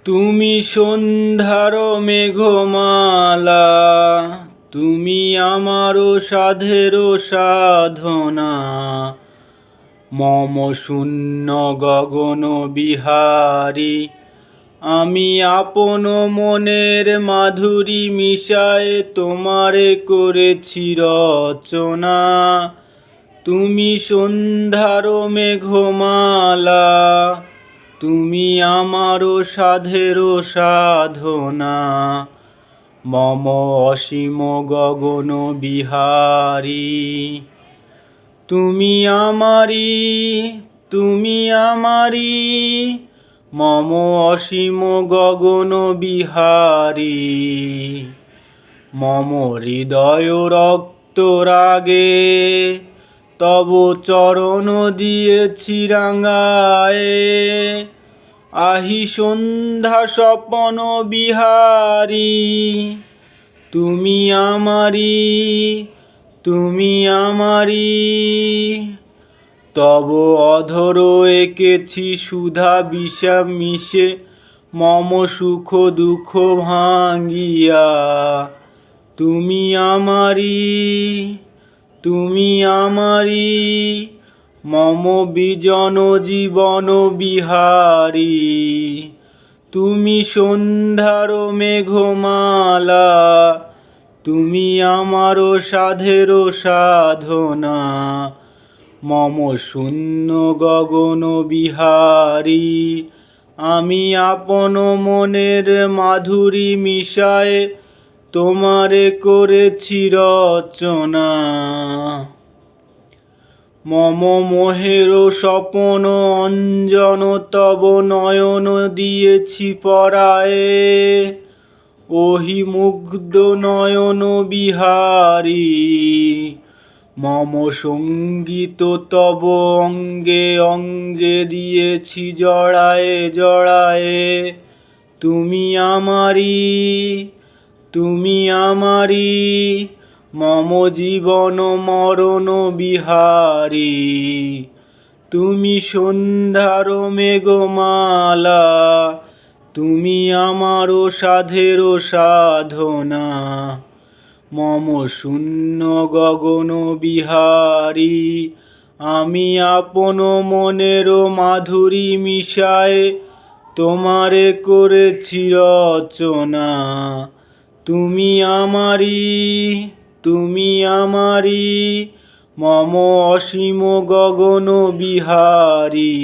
তুমি সন্ধ্যার মেঘমালা, তুমি আমারও সাধেরও সাধনা। মম শূন্য গগন বিহারী, আমি আপন মনের মাধুরী মিশায়ে তোমারে করেছি রচনা। তুমি সন্ধ্যার মেঘমালা, তুমি আমারও সাধেরও সাধনা। মম অসীম গগন বিহারী, তুমি আমারি, তুমি আমারি। মম অসীম গগন বিহারী, মম হৃদয় রক্ত রাগে তব চরণ দিয়েছি রাঙায়ে। আহি সন্ধ্যা স্বপন বিহারী, তুমি আমারি, তুমি আমারি। তব অধর এঁকেছি সুধা বিষা মিশে, মম সুখ দুঃখ ভাঙ্গিয়া। তুমি আমারি, তুমি আমারি। মম বিজন জীবন বিহারী, তুমি সন্ধ্যার মেঘমালা, তুমি আমারও সাধেরও সাধনা। মম শূন্য গগন বিহারী, আমি আপন মনের মাধুরী মিশায়ে তোমারে করেছি রচনা। মম মোহের স্বপন অঞ্জন তব নয়ন দিয়েছি পরায়ে। ওহি মুগ্ধ নয়ন বিহারী, মম সঙ্গীত তব অঙ্গে অঙ্গে দিয়েছি জড়ায়ে জড়ায়ে। তুমি আমারি, তুমি আমারি। মম জীবন মরণ বিহারী, তুমি সন্ধ্যার মেঘমালা, তুমি আমারও সাধেরও সাধনা। মম শূন্য গগন বিহারী, আমি আপন মনের মাধুরী মিশায়ে তোমারে করেছি রচনা। তুমি আমারি, তুমি আমারি। মম অসীম গগন বিহারী।